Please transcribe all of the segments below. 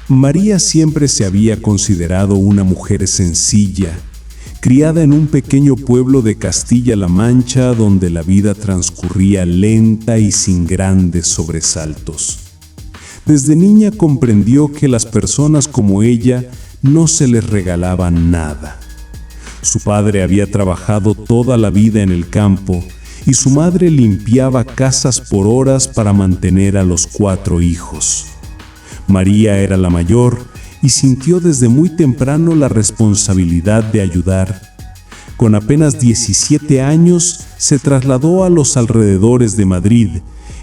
María siempre se había considerado una mujer sencilla, criada en un pequeño pueblo de Castilla-La Mancha donde la vida transcurría lenta y sin grandes sobresaltos. Desde niña comprendió que las personas como ella no se les regalaba nada. Su padre había trabajado toda la vida en el campo y su madre limpiaba casas por horas para mantener a los 4 hijos. María era la mayor y sintió desde muy temprano la responsabilidad de ayudar. Con apenas 17 años se trasladó a los alrededores de Madrid,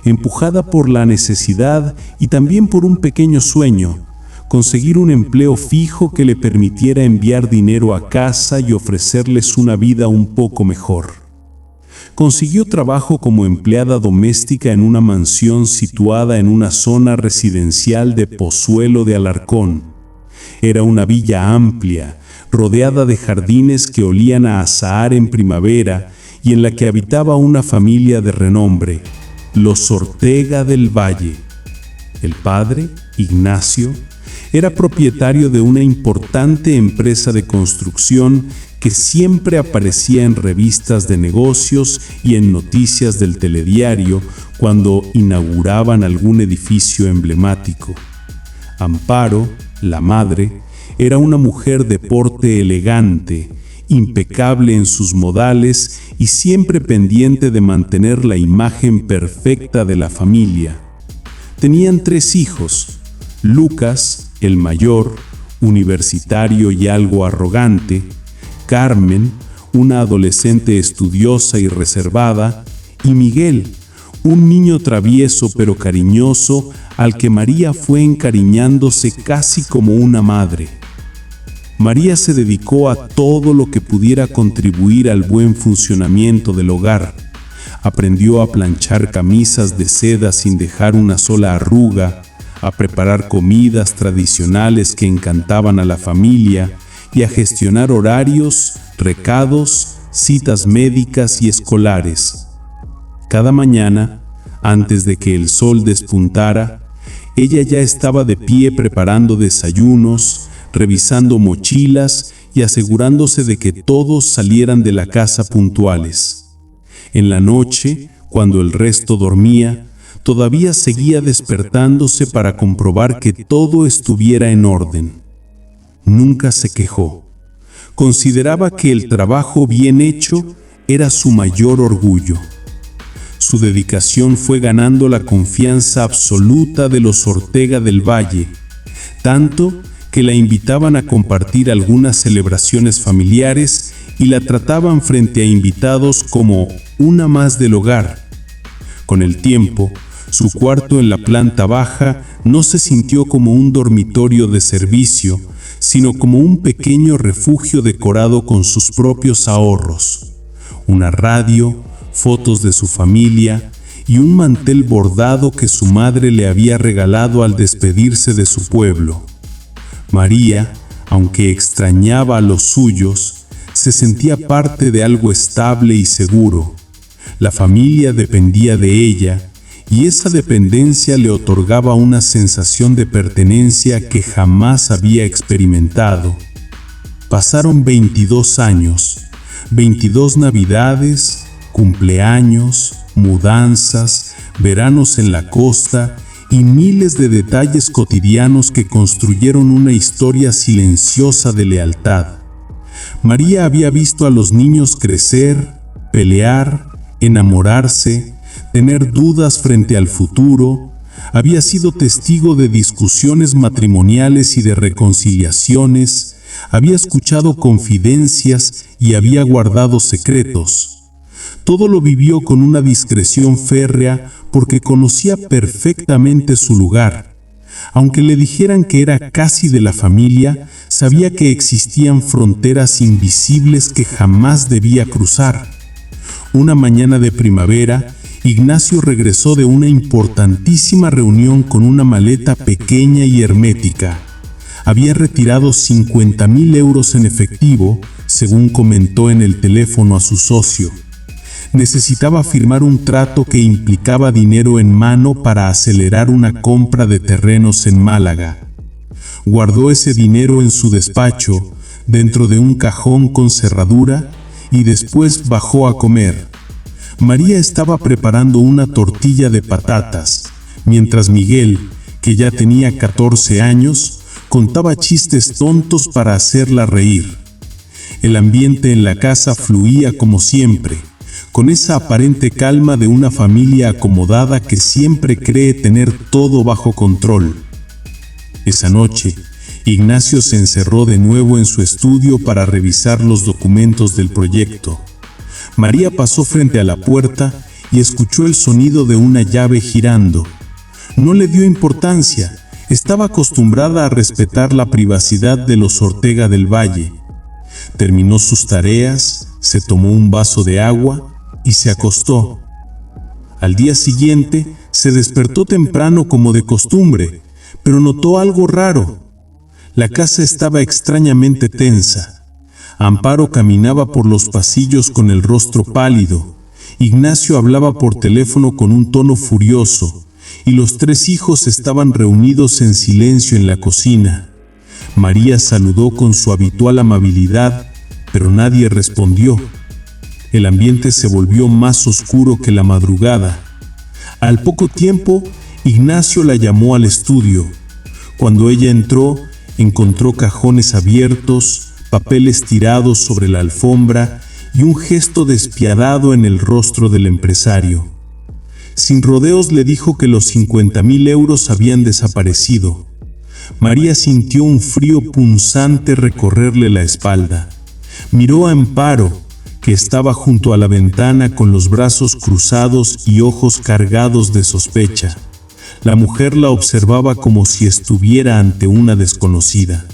empujada por la necesidad y también por un pequeño sueño: conseguir un empleo fijo que le permitiera enviar dinero a casa y ofrecerles una vida un poco mejor. Consiguió trabajo como empleada doméstica en una mansión situada en una zona residencial de Pozuelo de Alarcón. Era una villa amplia, rodeada de jardines que olían a azahar en primavera y en la que habitaba una familia de renombre, los Ortega del Valle. El padre, Ignacio, era propietario de una importante empresa de construcción que siempre aparecía en revistas de negocios y en noticias del telediario cuando inauguraban algún edificio emblemático. Amparo, la madre, era una mujer de porte elegante, impecable en sus modales y siempre pendiente de mantener la imagen perfecta de la familia. Tenían 3 hijos: Lucas, el mayor, universitario y algo arrogante; Carmen, una adolescente estudiosa y reservada; y Miguel, un niño travieso pero cariñoso al que María fue encariñándose casi como una madre. María se dedicó a todo lo que pudiera contribuir al buen funcionamiento del hogar. Aprendió a planchar camisas de seda sin dejar una sola arruga, a preparar comidas tradicionales que encantaban a la familia y a gestionar horarios, recados, citas médicas y escolares. Cada mañana, antes de que el sol despuntara, ella ya estaba de pie preparando desayunos, revisando mochilas y asegurándose de que todos salieran de la casa puntuales. En la noche, cuando el resto dormía, todavía seguía despertándose para comprobar que todo estuviera en orden. Nunca se quejó. Consideraba que el trabajo bien hecho era su mayor orgullo. Su dedicación fue ganando la confianza absoluta de los Ortega del Valle, tanto que la invitaban a compartir algunas celebraciones familiares y la trataban frente a invitados como una más del hogar. Con el tiempo, su cuarto en la planta baja no se sintió como un dormitorio de servicio, sino como un pequeño refugio decorado con sus propios ahorros: una radio, fotos de su familia y un mantel bordado que su madre le había regalado al despedirse de su pueblo. María, aunque extrañaba a los suyos, se sentía parte de algo estable y seguro. La familia dependía de ella, y esa dependencia le otorgaba una sensación de pertenencia que jamás había experimentado. Pasaron 22 años, 22 navidades, cumpleaños, mudanzas, veranos en la costa y miles de detalles cotidianos que construyeron una historia silenciosa de lealtad. María había visto a los niños crecer, pelear, enamorarse, tener dudas frente al futuro. Había sido testigo de discusiones matrimoniales y de reconciliaciones. Había escuchado confidencias y había guardado secretos. Todo lo vivió con una discreción férrea porque conocía perfectamente su lugar. Aunque le dijeran que era casi de la familia, sabía que existían fronteras invisibles que jamás debía cruzar. Una mañana de primavera, Ignacio regresó de una importantísima reunión con una maleta pequeña y hermética. Había retirado 50,000 euros en efectivo, según comentó en el teléfono a su socio. Necesitaba firmar un trato que implicaba dinero en mano para acelerar una compra de terrenos en Málaga. Guardó ese dinero en su despacho, dentro de un cajón con cerradura, y después bajó a comer. María estaba preparando una tortilla de patatas, mientras Miguel, que ya tenía 14 años, contaba chistes tontos para hacerla reír. El ambiente en la casa fluía como siempre, con esa aparente calma de una familia acomodada que siempre cree tener todo bajo control. Esa noche, Ignacio se encerró de nuevo en su estudio para revisar los documentos del proyecto. María pasó frente a la puerta y escuchó el sonido de una llave girando. No le dio importancia, estaba acostumbrada a respetar la privacidad de los Ortega del Valle. Terminó sus tareas, se tomó un vaso de agua y se acostó. Al día siguiente, se despertó temprano como de costumbre, pero notó algo raro. La casa estaba extrañamente tensa. Amparo caminaba por los pasillos con el rostro pálido. Ignacio hablaba por teléfono con un tono furioso, y los 3 hijos estaban reunidos en silencio en la cocina. María saludó con su habitual amabilidad, pero nadie respondió. El ambiente se volvió más oscuro que la madrugada. Al poco tiempo, Ignacio la llamó al estudio. Cuando ella entró, encontró cajones abiertos, papeles tirados sobre la alfombra y un gesto despiadado en el rostro del empresario. Sin rodeos le dijo que los 50,000 euros habían desaparecido. María sintió un frío punzante recorrerle la espalda. Miró a Amparo, que estaba junto a la ventana con los brazos cruzados y ojos cargados de sospecha. La mujer la observaba como si estuviera ante una desconocida.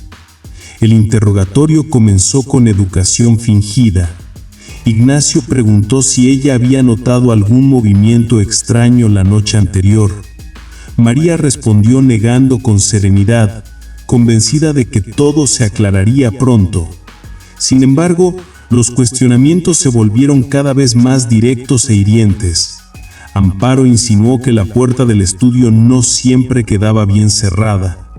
El interrogatorio comenzó con educación fingida. Ignacio preguntó si ella había notado algún movimiento extraño la noche anterior. María respondió negando con serenidad, convencida de que todo se aclararía pronto. Sin embargo, los cuestionamientos se volvieron cada vez más directos e hirientes. Amparo insinuó que la puerta del estudio no siempre quedaba bien cerrada.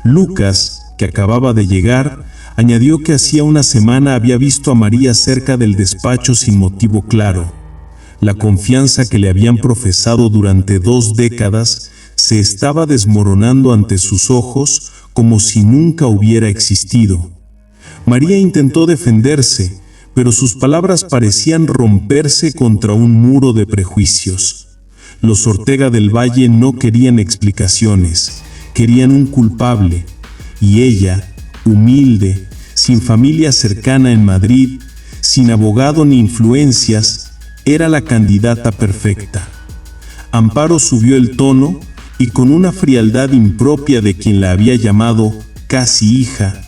Lucas, que acababa de llegar, añadió que hacía una semana había visto a María cerca del despacho sin motivo claro. La confianza que le habían profesado durante 2 décadas se estaba desmoronando ante sus ojos como si nunca hubiera existido. María intentó defenderse, pero sus palabras parecían romperse contra un muro de prejuicios. Los Ortega del Valle no querían explicaciones, querían un culpable, y ella, humilde, sin familia cercana en Madrid, sin abogado ni influencias, era la candidata perfecta. Amparo subió el tono y con una frialdad impropia de quien la había llamado casi hija,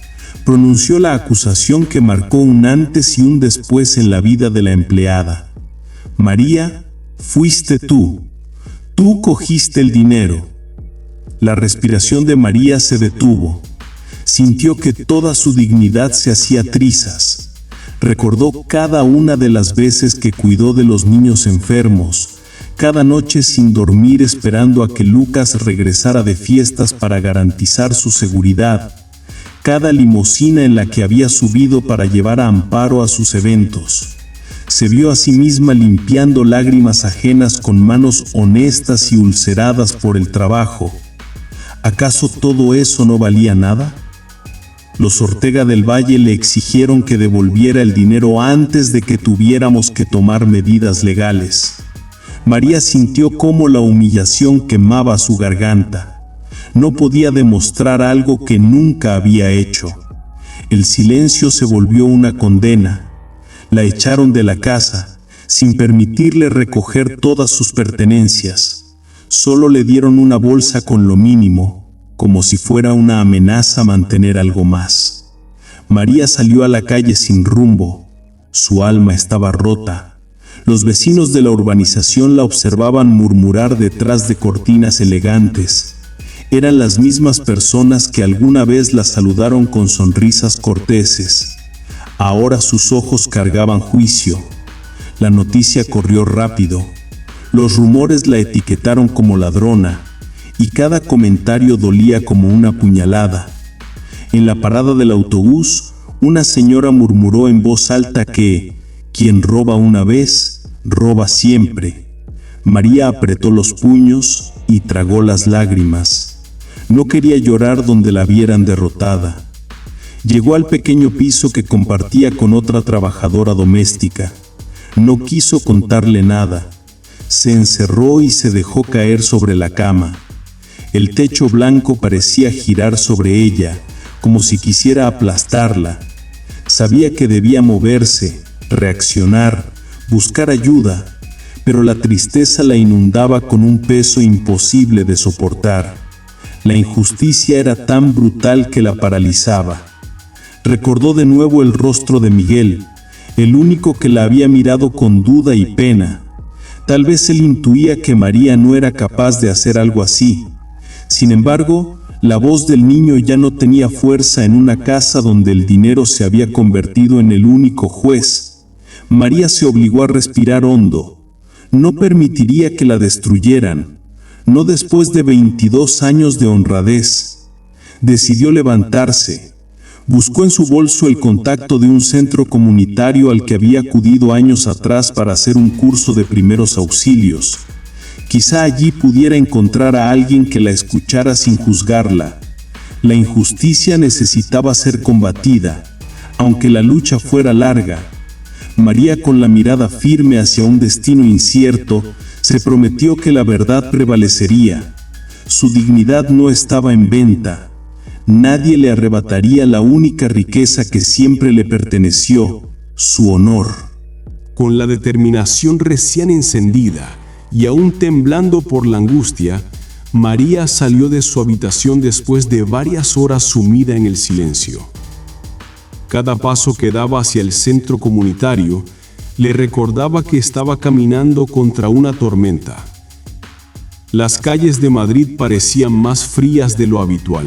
pronunció la acusación que marcó un antes y un después en la vida de la empleada. María, fuiste tú. Tú cogiste el dinero. La respiración de María se detuvo. Sintió que toda su dignidad se hacía trizas. Recordó cada una de las veces que cuidó de los niños enfermos, cada noche sin dormir esperando a que Lucas regresara de fiestas para garantizar su seguridad, cada limusina en la que había subido para llevar a Amparo a sus eventos. Se vio a sí misma limpiando lágrimas ajenas con manos honestas y ulceradas por el trabajo. ¿Acaso todo eso no valía nada? Los Ortega del Valle le exigieron que devolviera el dinero antes de que tuviéramos que tomar medidas legales. María sintió cómo la humillación quemaba su garganta. No podía demostrar algo que nunca había hecho. El silencio se volvió una condena. La echaron de la casa, sin permitirle recoger todas sus pertenencias. Solo le dieron una bolsa con lo mínimo, como si fuera una amenaza mantener algo más. María salió a la calle sin rumbo. Su alma estaba rota. Los vecinos de la urbanización la observaban murmurar detrás de cortinas elegantes. Eran las mismas personas que alguna vez la saludaron con sonrisas corteses. Ahora sus ojos cargaban juicio. La noticia corrió rápido. Los rumores la etiquetaron como ladrona, y cada comentario dolía como una puñalada. En la parada del autobús, una señora murmuró en voz alta que quien roba una vez, roba siempre. María apretó los puños y tragó las lágrimas. No quería llorar donde la vieran derrotada. Llegó al pequeño piso que compartía con otra trabajadora doméstica. No quiso contarle nada. Se encerró y se dejó caer sobre la cama. El techo blanco parecía girar sobre ella, como si quisiera aplastarla. Sabía que debía moverse, reaccionar, buscar ayuda, pero la tristeza la inundaba con un peso imposible de soportar. La injusticia era tan brutal que la paralizaba. Recordó de nuevo el rostro de Miguel, el único que la había mirado con duda y pena. Tal vez él intuía que María no era capaz de hacer algo así. Sin embargo, la voz del niño ya no tenía fuerza en una casa donde el dinero se había convertido en el único juez. María se obligó a respirar hondo. No permitiría que la destruyeran, no después de 22 años de honradez. Decidió levantarse. Buscó en su bolso el contacto de un centro comunitario al que había acudido años atrás para hacer un curso de primeros auxilios. Quizá allí pudiera encontrar a alguien que la escuchara sin juzgarla. La injusticia necesitaba ser combatida, aunque la lucha fuera larga. María, con la mirada firme hacia un destino incierto, se prometió que la verdad prevalecería. Su dignidad no estaba en venta. Nadie le arrebataría la única riqueza que siempre le perteneció, su honor. Con la determinación recién encendida y aún temblando por la angustia, María salió de su habitación después de varias horas sumida en el silencio. Cada paso que daba hacia el centro comunitario le recordaba que estaba caminando contra una tormenta. Las calles de Madrid parecían más frías de lo habitual,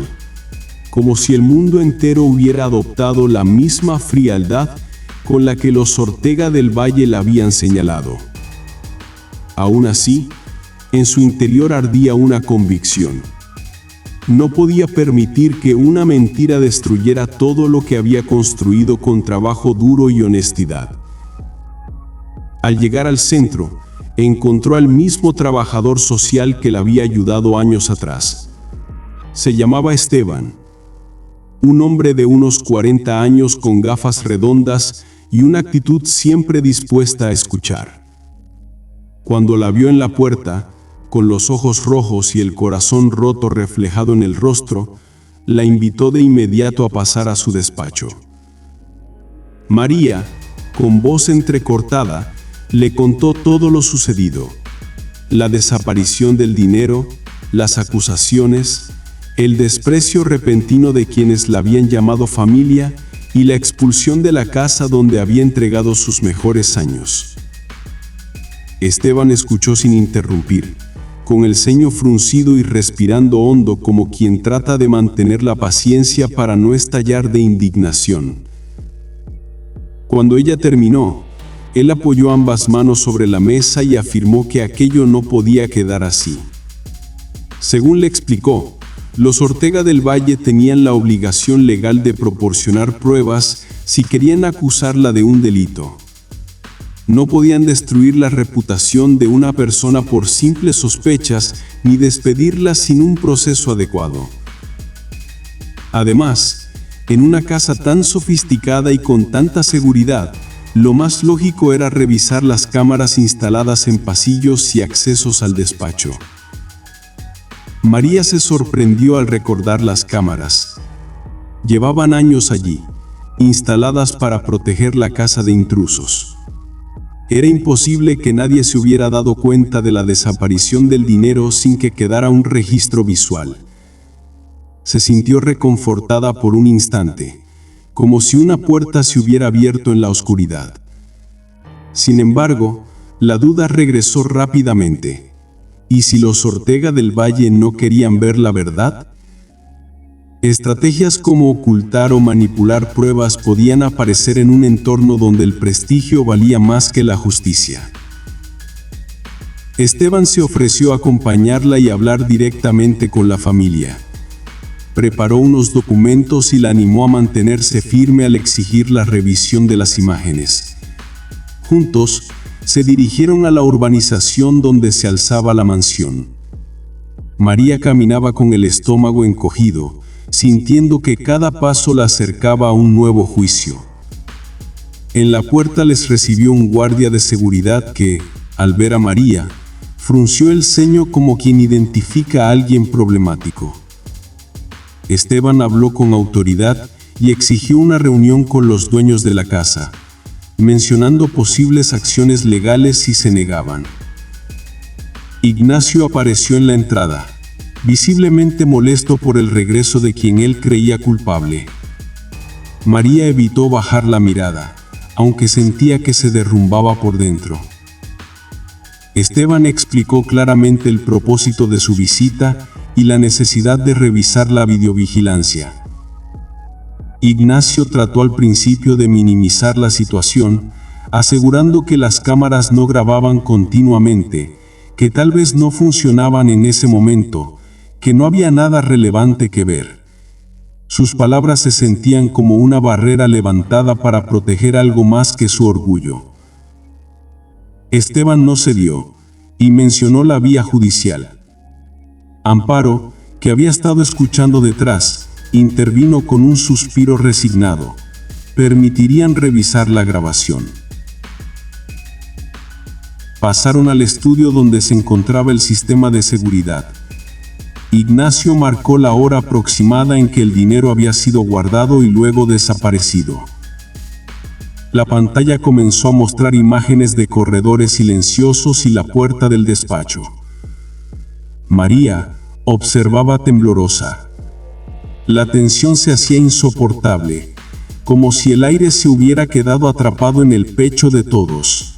como si el mundo entero hubiera adoptado la misma frialdad con la que los Ortega del Valle la habían señalado. Aún así, en su interior ardía una convicción. No podía permitir que una mentira destruyera todo lo que había construido con trabajo duro y honestidad. Al llegar al centro, encontró al mismo trabajador social que la había ayudado años atrás. Se llamaba Esteban, un hombre de unos 40 años con gafas redondas y una actitud siempre dispuesta a escuchar. Cuando la vio en la puerta, con los ojos rojos y el corazón roto reflejado en el rostro, la invitó de inmediato a pasar a su despacho. María, con voz entrecortada, le contó todo lo sucedido: la desaparición del dinero, las acusaciones, el desprecio repentino de quienes la habían llamado familia y la expulsión de la casa donde había entregado sus mejores años. Esteban escuchó sin interrumpir, con el ceño fruncido y respirando hondo como quien trata de mantener la paciencia para no estallar de indignación. Cuando ella terminó, él apoyó ambas manos sobre la mesa y afirmó que aquello no podía quedar así. Según le explicó, los Ortega del Valle tenían la obligación legal de proporcionar pruebas si querían acusarla de un delito. No podían destruir la reputación de una persona por simples sospechas ni despedirla sin un proceso adecuado. Además, en una casa tan sofisticada y con tanta seguridad, lo más lógico era revisar las cámaras instaladas en pasillos y accesos al despacho. María se sorprendió al recordar las cámaras. Llevaban años allí, instaladas para proteger la casa de intrusos. Era imposible que nadie se hubiera dado cuenta de la desaparición del dinero sin que quedara un registro visual. Se sintió reconfortada por un instante, como si una puerta se hubiera abierto en la oscuridad. Sin embargo, la duda regresó rápidamente. ¿Y si los Ortega del Valle no querían ver la verdad? Estrategias como ocultar o manipular pruebas podían aparecer en un entorno donde el prestigio valía más que la justicia. Esteban se ofreció a acompañarla y hablar directamente con la familia. preparó unos documentos y la animó a mantenerse firme al exigir la revisión de las imágenes. Juntos, se dirigieron a la urbanización donde se alzaba la mansión. María caminaba con el estómago encogido, sintiendo que cada paso la acercaba a un nuevo juicio. En la puerta les recibió un guardia de seguridad que, al ver a María, frunció el ceño como quien identifica a alguien problemático. Esteban habló con autoridad y exigió una reunión con los dueños de la casa, mencionando posibles acciones legales si se negaban. Ignacio apareció en la entrada, visiblemente molesto por el regreso de quien él creía culpable. María evitó bajar la mirada, aunque sentía que se derrumbaba por dentro. Esteban explicó claramente el propósito de su visita y la necesidad de revisar la videovigilancia. Ignacio trató al principio de minimizar la situación, asegurando que las cámaras no grababan continuamente, que tal vez no funcionaban en ese momento, que no había nada relevante que ver. Sus palabras se sentían como una barrera levantada para proteger algo más que su orgullo. Esteban no cedió, y mencionó la vía judicial. Amparo, que había estado escuchando detrás, intervino con un suspiro resignado. Permitirían revisar la grabación. Pasaron al estudio donde se encontraba el sistema de seguridad. Ignacio marcó la hora aproximada en que el dinero había sido guardado y luego desaparecido. La pantalla comenzó a mostrar imágenes de corredores silenciosos y la puerta del despacho. María observaba temblorosa. La tensión se hacía insoportable, como si el aire se hubiera quedado atrapado en el pecho de todos.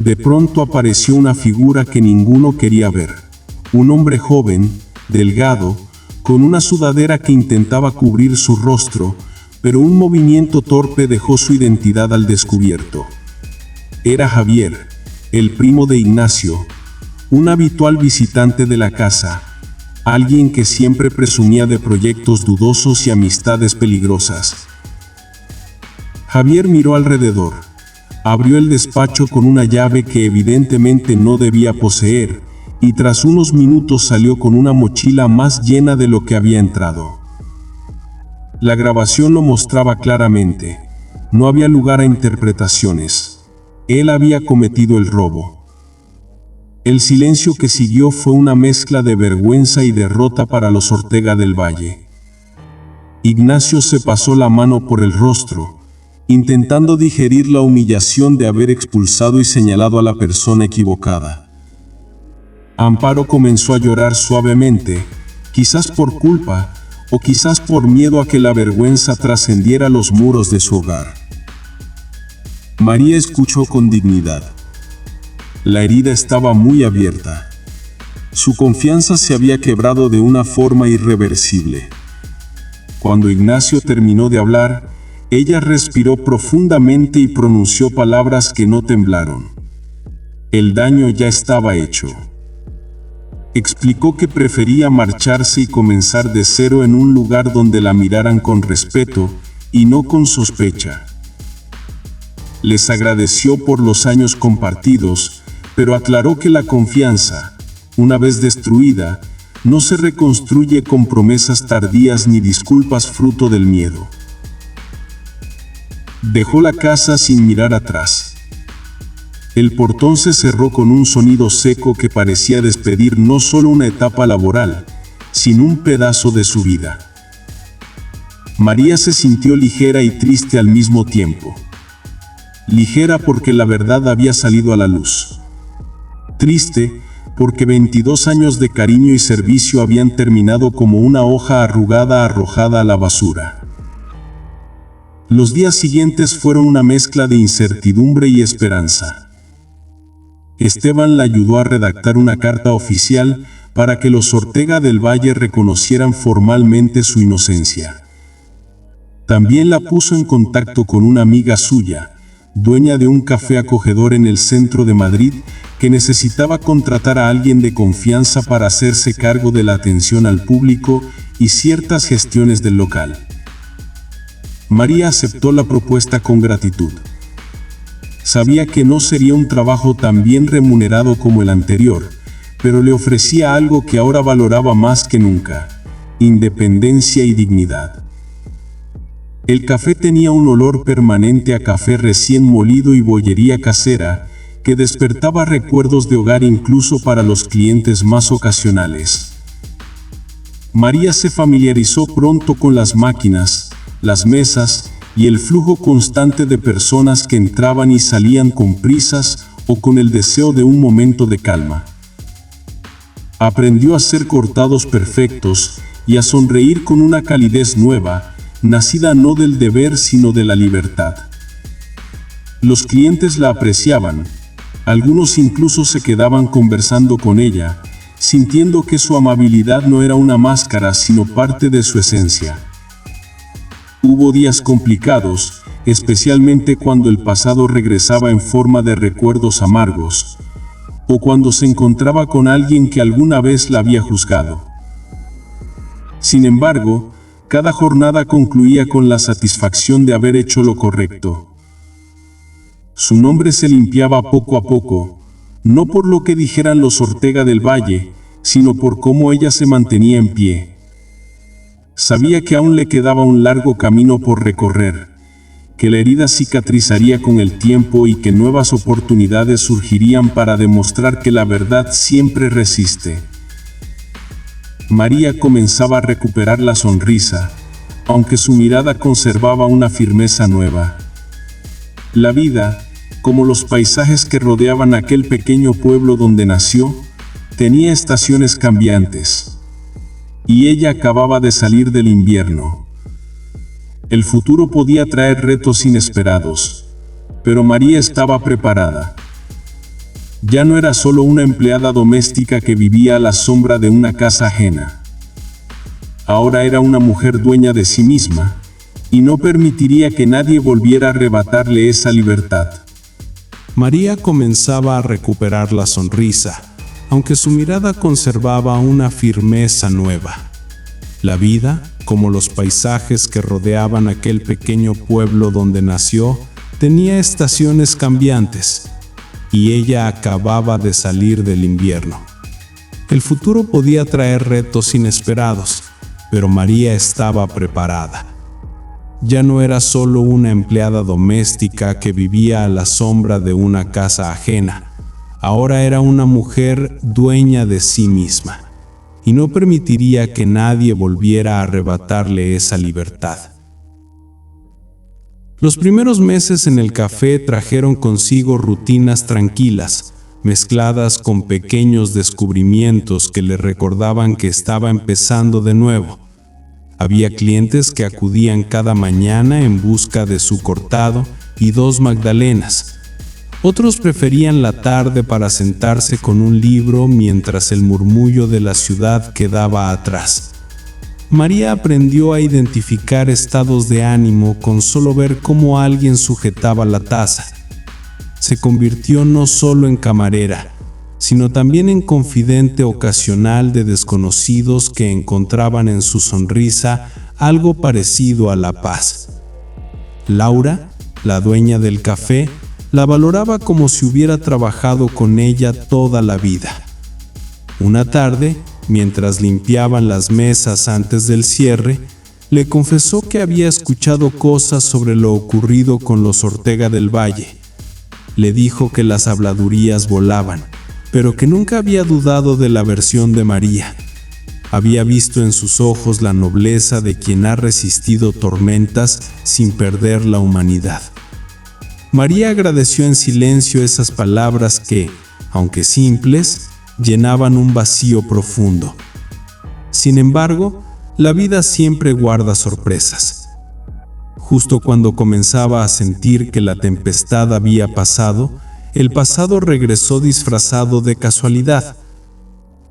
De pronto apareció una figura que ninguno quería ver. Un hombre joven, delgado, con una sudadera que intentaba cubrir su rostro, pero un movimiento torpe dejó su identidad al descubierto. Era Javier, el primo de Ignacio, un habitual visitante de la casa, alguien que siempre presumía de proyectos dudosos y amistades peligrosas. Javier miró alrededor, abrió el despacho con una llave que evidentemente no debía poseer, y tras unos minutos salió con una mochila más llena de lo que había entrado. La grabación lo mostraba claramente. No había lugar a interpretaciones. Él había cometido el robo. El silencio que siguió fue una mezcla de vergüenza y derrota para los Ortega del Valle. Ignacio se pasó la mano por el rostro, intentando digerir la humillación de haber expulsado y señalado a la persona equivocada. Amparo comenzó a llorar suavemente, quizás por culpa, o quizás por miedo a que la vergüenza trascendiera los muros de su hogar. María escuchó con dignidad. La herida estaba muy abierta. Su confianza se había quebrado de una forma irreversible. Cuando Ignacio terminó de hablar, ella respiró profundamente y pronunció palabras que no temblaron. El daño ya estaba hecho. Explicó que prefería marcharse y comenzar de cero en un lugar donde la miraran con respeto y no con sospecha. Les agradeció por los años compartidos, pero aclaró que la confianza, una vez destruida, no se reconstruye con promesas tardías ni disculpas fruto del miedo. Dejó la casa sin mirar atrás. El portón se cerró con un sonido seco que parecía despedir no solo una etapa laboral, sino un pedazo de su vida. María se sintió ligera y triste al mismo tiempo. Ligera porque la verdad había salido a la luz. Triste porque 22 años de cariño y servicio habían terminado como una hoja arrugada arrojada a la basura. Los días siguientes fueron una mezcla de incertidumbre y esperanza. Esteban la ayudó a redactar una carta oficial para que los Ortega del Valle reconocieran formalmente su inocencia. También la puso en contacto con una amiga suya, dueña de un café acogedor en el centro de Madrid, que necesitaba contratar a alguien de confianza para hacerse cargo de la atención al público y ciertas gestiones del local. María aceptó la propuesta con gratitud. Sabía que no sería un trabajo tan bien remunerado como el anterior, pero le ofrecía algo que ahora valoraba más que nunca: independencia y dignidad. El café tenía un olor permanente a café recién molido y bollería casera, que despertaba recuerdos de hogar incluso para los clientes más ocasionales. María se familiarizó pronto con las máquinas, las mesas y el flujo constante de personas que entraban y salían con prisas o con el deseo de un momento de calma. Aprendió a hacer cortados perfectos y a sonreír con una calidez nueva, nacida no del deber sino de la libertad. Los clientes la apreciaban, algunos incluso se quedaban conversando con ella, sintiendo que su amabilidad no era una máscara sino parte de su esencia. Hubo días complicados, especialmente cuando el pasado regresaba en forma de recuerdos amargos, o cuando se encontraba con alguien que alguna vez la había juzgado. Sin embargo, cada jornada concluía con la satisfacción de haber hecho lo correcto. Su nombre se limpiaba poco a poco, no por lo que dijeran los Ortega del Valle, sino por cómo ella se mantenía en pie. Sabía que aún le quedaba un largo camino por recorrer, que la herida cicatrizaría con el tiempo y que nuevas oportunidades surgirían para demostrar que la verdad siempre resiste. María comenzaba a recuperar la sonrisa, aunque su mirada conservaba una firmeza nueva. La vida, como los paisajes que rodeaban aquel pequeño pueblo donde nació, tenía estaciones cambiantes. Y ella acababa de salir del invierno. El futuro podía traer retos inesperados, pero María estaba preparada. Ya no era solo una empleada doméstica que vivía a la sombra de una casa ajena. Ahora era una mujer dueña de sí misma, y no permitiría que nadie volviera a arrebatarle esa libertad. María comenzaba a recuperar la sonrisa, aunque su mirada conservaba una firmeza nueva. La vida, como los paisajes que rodeaban aquel pequeño pueblo donde nació, tenía estaciones cambiantes, y ella acababa de salir del invierno. El futuro podía traer retos inesperados, pero María estaba preparada. Ya no era solo una empleada doméstica que vivía a la sombra de una casa ajena. Ahora era una mujer dueña de sí misma, y no permitiría que nadie volviera a arrebatarle esa libertad. Los primeros meses en el café trajeron consigo rutinas tranquilas, mezcladas con pequeños descubrimientos que le recordaban que estaba empezando de nuevo. Había clientes que acudían cada mañana en busca de su cortado y 2 magdalenas. Otros preferían la tarde para sentarse con un libro mientras el murmullo de la ciudad quedaba atrás. María aprendió a identificar estados de ánimo con solo ver cómo alguien sujetaba la taza. Se convirtió no solo en camarera, sino también en confidente ocasional de desconocidos que encontraban en su sonrisa algo parecido a la paz. Laura, la dueña del café, la valoraba como si hubiera trabajado con ella toda la vida. Una tarde, mientras limpiaban las mesas antes del cierre, le confesó que había escuchado cosas sobre lo ocurrido con los Ortega del Valle. Le dijo que las habladurías volaban, pero que nunca había dudado de la versión de María. Había visto en sus ojos la nobleza de quien ha resistido tormentas sin perder la humanidad. María agradeció en silencio esas palabras que, aunque simples, llenaban un vacío profundo. Sin embargo, la vida siempre guarda sorpresas. Justo cuando comenzaba a sentir que la tempestad había pasado, el pasado regresó disfrazado de casualidad.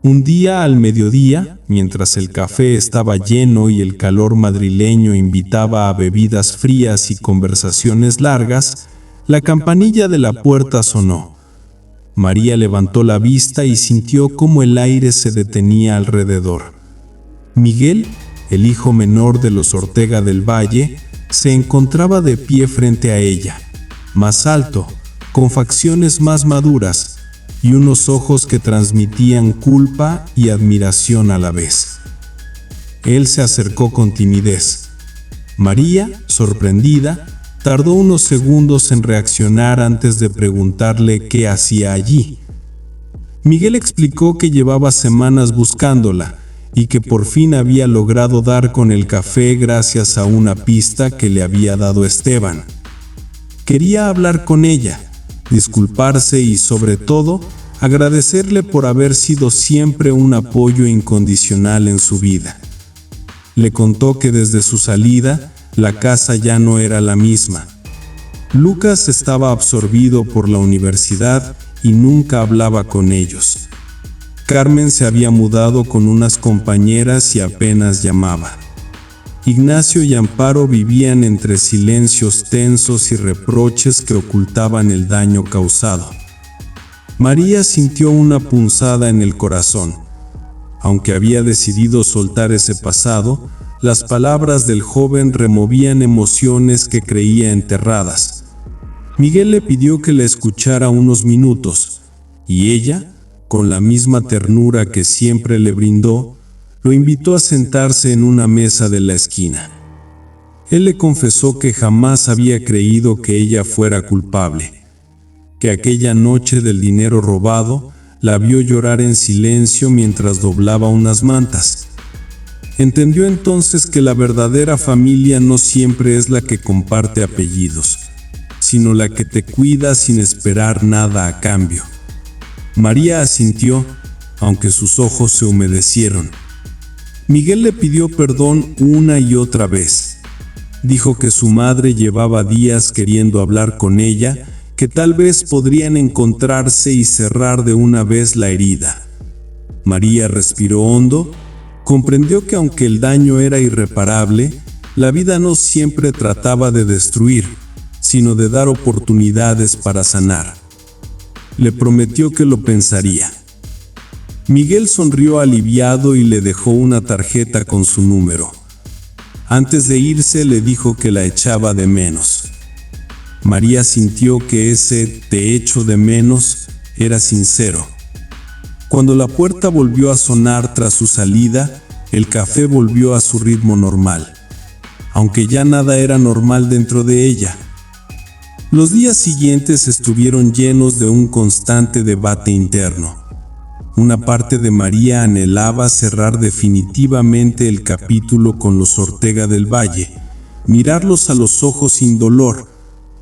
Un día al mediodía, mientras el café estaba lleno y el calor madrileño invitaba a bebidas frías y conversaciones largas, la campanilla de la puerta sonó. María levantó la vista y sintió cómo el aire se detenía alrededor. Miguel, el hijo menor de los Ortega del Valle, se encontraba de pie frente a ella, más alto, con facciones más maduras y unos ojos que transmitían culpa y admiración a la vez. Él se acercó con timidez. María, sorprendida, tardó unos segundos en reaccionar antes de preguntarle qué hacía allí. Miguel explicó que llevaba semanas buscándola y que por fin había logrado dar con el café gracias a una pista que le había dado Esteban. Quería hablar con ella, disculparse y, sobre todo, agradecerle por haber sido siempre un apoyo incondicional en su vida. Le contó que desde su salida, la casa ya no era la misma. Lucas estaba absorbido por la universidad y nunca hablaba con ellos. Carmen se había mudado con unas compañeras y apenas llamaba. Ignacio y Amparo vivían entre silencios tensos y reproches que ocultaban el daño causado. María sintió una punzada en el corazón. Aunque había decidido soltar ese pasado, las palabras del joven removían emociones que creía enterradas. Miguel le pidió que la escuchara unos minutos, y ella, con la misma ternura que siempre le brindó, lo invitó a sentarse en una mesa de la esquina. Él le confesó que jamás había creído que ella fuera culpable, que aquella noche del dinero robado la vio llorar en silencio mientras doblaba unas mantas. Entendió entonces que la verdadera familia no siempre es la que comparte apellidos, sino la que te cuida sin esperar nada a cambio. María asintió, aunque sus ojos se humedecieron. Miguel le pidió perdón una y otra vez. Dijo que su madre llevaba días queriendo hablar con ella, que tal vez podrían encontrarse y cerrar de una vez la herida. María respiró hondo, comprendió que aunque el daño era irreparable, la vida no siempre trataba de destruir, sino de dar oportunidades para sanar. Le prometió que lo pensaría. Miguel sonrió aliviado y le dejó una tarjeta con su número. Antes de irse le dijo que la echaba de menos. María sintió que ese "te echo de menos" era sincero. Cuando la puerta volvió a sonar tras su salida, el café volvió a su ritmo normal, aunque ya nada era normal dentro de ella. Los días siguientes estuvieron llenos de un constante debate interno. Una parte de María anhelaba cerrar definitivamente el capítulo con los Ortega del Valle, mirarlos a los ojos sin dolor.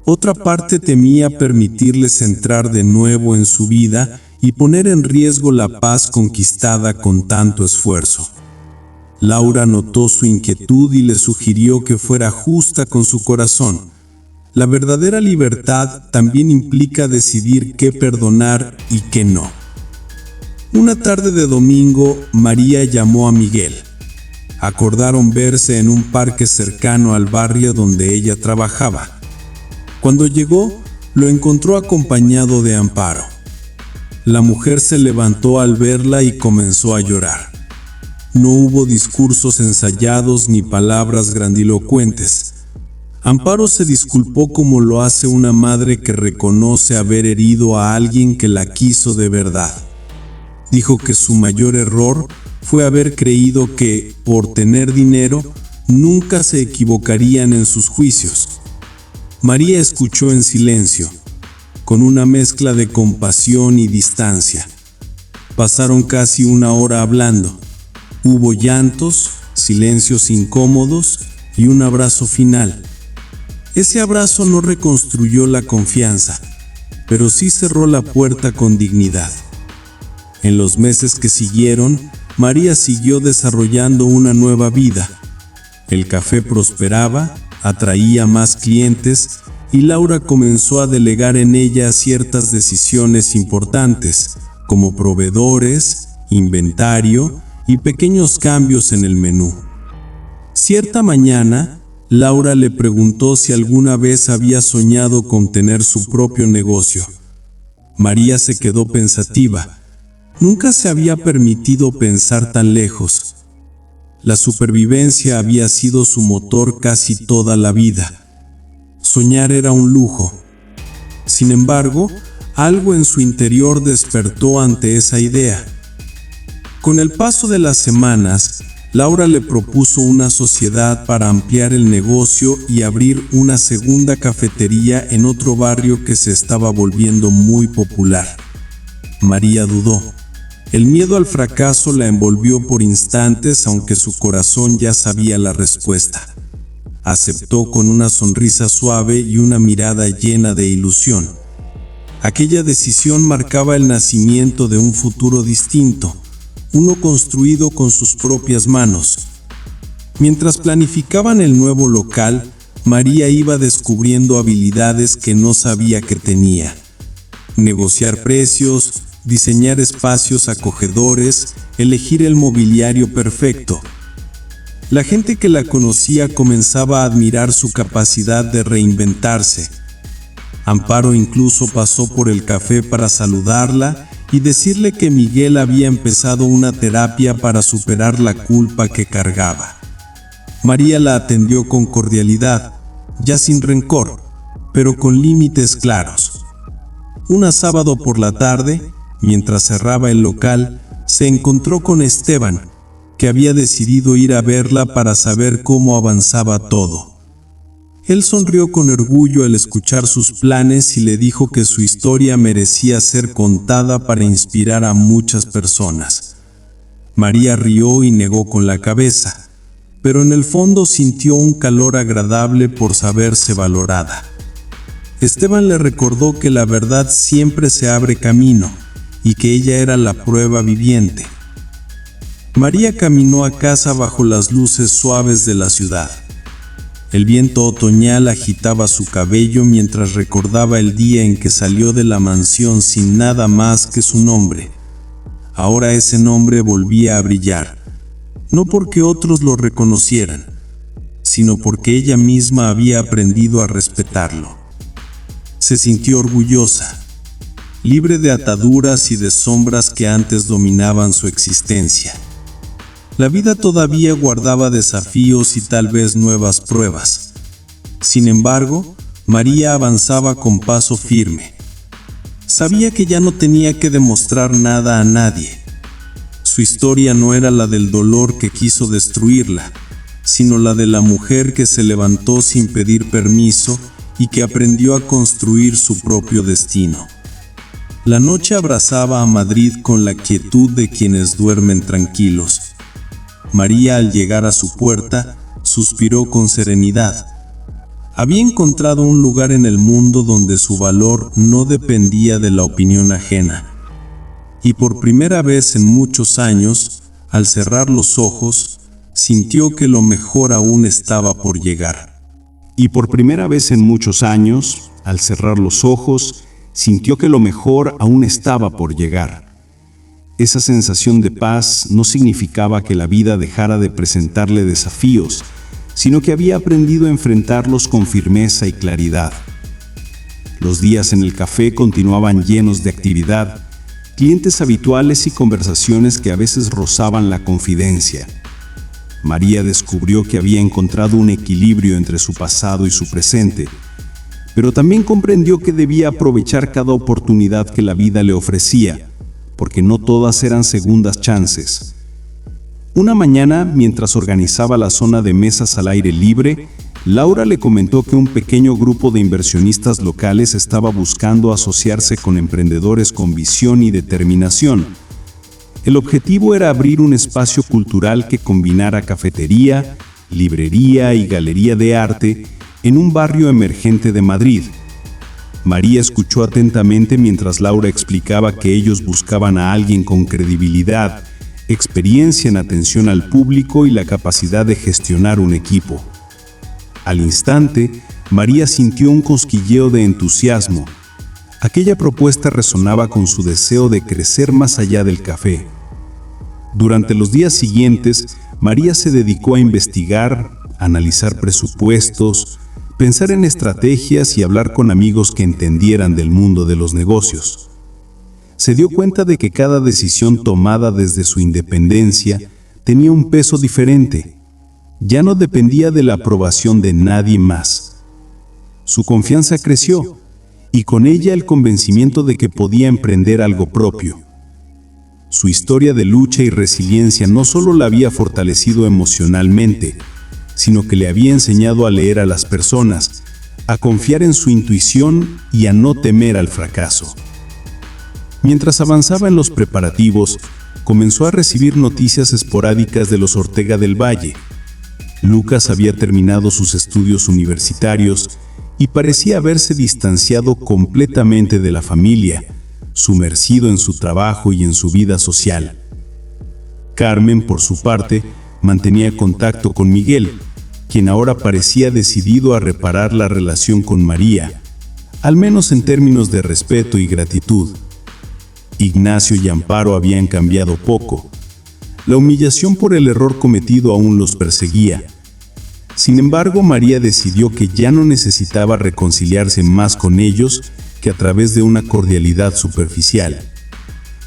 Otra parte temía permitirles entrar de nuevo en su vida y poner en riesgo la paz conquistada con tanto esfuerzo. Laura notó su inquietud y le sugirió que fuera justa con su corazón. La verdadera libertad también implica decidir qué perdonar y qué no. Una tarde de domingo, María llamó a Miguel. Acordaron verse en un parque cercano al barrio donde ella trabajaba. Cuando llegó, lo encontró acompañado de Amparo. La mujer se levantó al verla y comenzó a llorar. No hubo discursos ensayados ni palabras grandilocuentes. Amparo se disculpó como lo hace una madre que reconoce haber herido a alguien que la quiso de verdad. Dijo que su mayor error fue haber creído que, por tener dinero, nunca se equivocarían en sus juicios. María escuchó en silencio, con una mezcla de compasión y distancia. Pasaron casi una hora hablando. Hubo llantos, silencios incómodos y un abrazo final. Ese abrazo no reconstruyó la confianza, pero sí cerró la puerta con dignidad. En los meses que siguieron, María siguió desarrollando una nueva vida. El café prosperaba, atraía más clientes y Laura comenzó a delegar en ella ciertas decisiones importantes, como proveedores, inventario y pequeños cambios en el menú. Cierta mañana, Laura le preguntó si alguna vez había soñado con tener su propio negocio. María se quedó pensativa. Nunca se había permitido pensar tan lejos. La supervivencia había sido su motor casi toda la vida. Soñar era un lujo. Sin embargo, algo en su interior despertó ante esa idea. Con el paso de las semanas, Laura le propuso una sociedad para ampliar el negocio y abrir una segunda cafetería en otro barrio que se estaba volviendo muy popular. María dudó. El miedo al fracaso la envolvió por instantes, aunque su corazón ya sabía la respuesta. Aceptó con una sonrisa suave y una mirada llena de ilusión. Aquella decisión marcaba el nacimiento de un futuro distinto, uno construido con sus propias manos. Mientras planificaban el nuevo local, María iba descubriendo habilidades que no sabía que tenía. Negociar precios, diseñar espacios acogedores, elegir el mobiliario perfecto. La gente que la conocía comenzaba a admirar su capacidad de reinventarse. Amparo incluso pasó por el café para saludarla y decirle que Miguel había empezado una terapia para superar la culpa que cargaba. María la atendió con cordialidad, ya sin rencor, pero con límites claros. Un sábado por la tarde, mientras cerraba el local, se encontró con Esteban, que había decidido ir a verla para saber cómo avanzaba todo. Él sonrió con orgullo al escuchar sus planes y le dijo que su historia merecía ser contada para inspirar a muchas personas. María rió y negó con la cabeza, pero en el fondo sintió un calor agradable por saberse valorada. Esteban le recordó que la verdad siempre se abre camino y que ella era la prueba viviente. María caminó a casa bajo las luces suaves de la ciudad. El viento otoñal agitaba su cabello mientras recordaba el día en que salió de la mansión sin nada más que su nombre. Ahora ese nombre volvía a brillar, no porque otros lo reconocieran, sino porque ella misma había aprendido a respetarlo. Se sintió orgullosa, libre de ataduras y de sombras que antes dominaban su existencia. La vida todavía guardaba desafíos y tal vez nuevas pruebas. Sin embargo, María avanzaba con paso firme. Sabía que ya no tenía que demostrar nada a nadie. Su historia no era la del dolor que quiso destruirla, sino la de la mujer que se levantó sin pedir permiso y que aprendió a construir su propio destino. La noche abrazaba a Madrid con la quietud de quienes duermen tranquilos. María, al llegar a su puerta, suspiró con serenidad. Había encontrado un lugar en el mundo donde su valor no dependía de la opinión ajena. Y por primera vez en muchos años, al cerrar los ojos, sintió que lo mejor aún estaba por llegar. Y por primera vez en muchos años, al cerrar los ojos, sintió que lo mejor aún estaba por llegar. Esa sensación de paz no significaba que la vida dejara de presentarle desafíos, sino que había aprendido a enfrentarlos con firmeza y claridad. Los días en el café continuaban llenos de actividad, clientes habituales y conversaciones que a veces rozaban la confidencia. María descubrió que había encontrado un equilibrio entre su pasado y su presente, pero también comprendió que debía aprovechar cada oportunidad que la vida le ofrecía, porque no todas eran segundas chances. Una mañana, mientras organizaba la zona de mesas al aire libre, Laura le comentó que un pequeño grupo de inversionistas locales estaba buscando asociarse con emprendedores con visión y determinación. El objetivo era abrir un espacio cultural que combinara cafetería, librería y galería de arte en un barrio emergente de Madrid. María escuchó atentamente mientras Laura explicaba que ellos buscaban a alguien con credibilidad, experiencia en atención al público y la capacidad de gestionar un equipo. Al instante, María sintió un cosquilleo de entusiasmo. Aquella propuesta resonaba con su deseo de crecer más allá del café. Durante los días siguientes, María se dedicó a investigar, analizar presupuestos, pensar en estrategias y hablar con amigos que entendieran del mundo de los negocios. Se dio cuenta de que cada decisión tomada desde su independencia tenía un peso diferente. Ya no dependía de la aprobación de nadie más. Su confianza creció, y con ella el convencimiento de que podía emprender algo propio. Su historia de lucha y resiliencia no solo la había fortalecido emocionalmente, sino que le había enseñado a leer a las personas, a confiar en su intuición y a no temer al fracaso. Mientras avanzaba en los preparativos, comenzó a recibir noticias esporádicas de los Ortega del Valle. Lucas había terminado sus estudios universitarios y parecía haberse distanciado completamente de la familia, sumergido en su trabajo y en su vida social. Carmen, por su parte, mantenía contacto con Miguel, quien ahora parecía decidido a reparar la relación con María, al menos en términos de respeto y gratitud. Ignacio y Amparo habían cambiado poco. La humillación por el error cometido aún los perseguía. Sin embargo, María decidió que ya no necesitaba reconciliarse más con ellos que a través de una cordialidad superficial.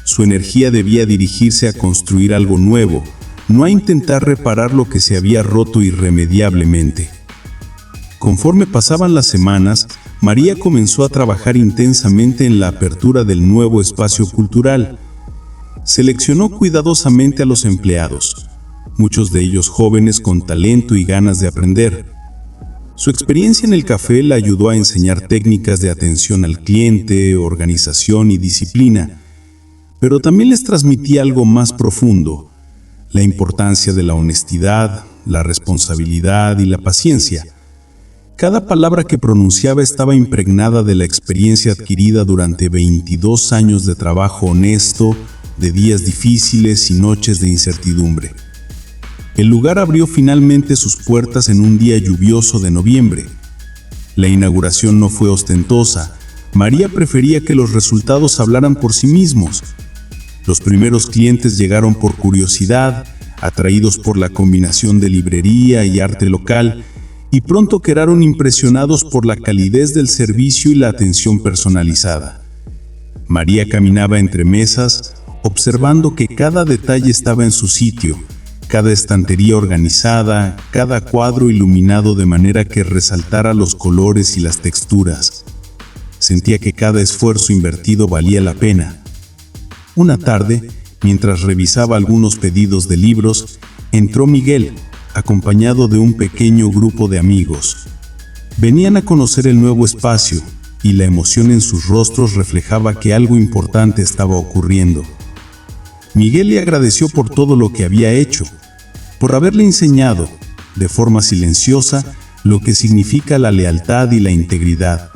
Su energía debía dirigirse a construir algo nuevo, no a intentar reparar lo que se había roto irremediablemente. Conforme pasaban las semanas, María comenzó a trabajar intensamente en la apertura del nuevo espacio cultural. Seleccionó cuidadosamente a los empleados, muchos de ellos jóvenes con talento y ganas de aprender. Su experiencia en el café la ayudó a enseñar técnicas de atención al cliente, organización y disciplina, pero también les transmitía algo más profundo: la importancia de la honestidad, la responsabilidad y la paciencia. Cada palabra que pronunciaba estaba impregnada de la experiencia adquirida durante 22 años de trabajo honesto, de días difíciles y noches de incertidumbre. El lugar abrió finalmente sus puertas en un día lluvioso de noviembre. La inauguración no fue ostentosa. María prefería que los resultados hablaran por sí mismos. Los primeros clientes llegaron por curiosidad, atraídos por la combinación de librería y arte local, y pronto quedaron impresionados por la calidez del servicio y la atención personalizada. María caminaba entre mesas, observando que cada detalle estaba en su sitio, cada estantería organizada, cada cuadro iluminado de manera que resaltara los colores y las texturas. Sentía que cada esfuerzo invertido valía la pena. Una tarde, mientras revisaba algunos pedidos de libros, entró Miguel, acompañado de un pequeño grupo de amigos. Venían a conocer el nuevo espacio, y la emoción en sus rostros reflejaba que algo importante estaba ocurriendo. Miguel le agradeció por todo lo que había hecho, por haberle enseñado, de forma silenciosa, lo que significa la lealtad y la integridad.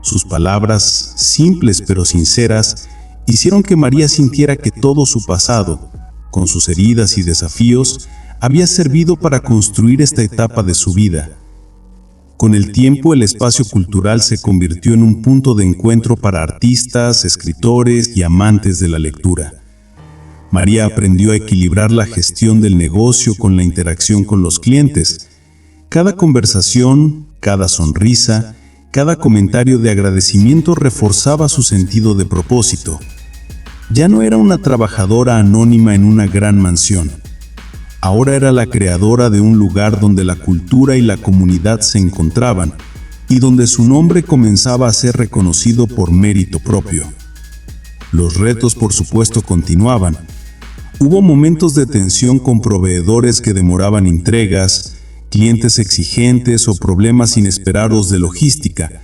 Sus palabras, simples pero sinceras, hicieron que María sintiera que todo su pasado, con sus heridas y desafíos, había servido para construir esta etapa de su vida. Con el tiempo, el espacio cultural se convirtió en un punto de encuentro para artistas, escritores y amantes de la lectura. María aprendió a equilibrar la gestión del negocio con la interacción con los clientes. Cada conversación, cada sonrisa, cada comentario de agradecimiento reforzaba su sentido de propósito. Ya no era una trabajadora anónima en una gran mansión. Ahora era la creadora de un lugar donde la cultura y la comunidad se encontraban y donde su nombre comenzaba a ser reconocido por mérito propio. Los retos, por supuesto, continuaban. Hubo momentos de tensión con proveedores que demoraban entregas, clientes exigentes o problemas inesperados de logística,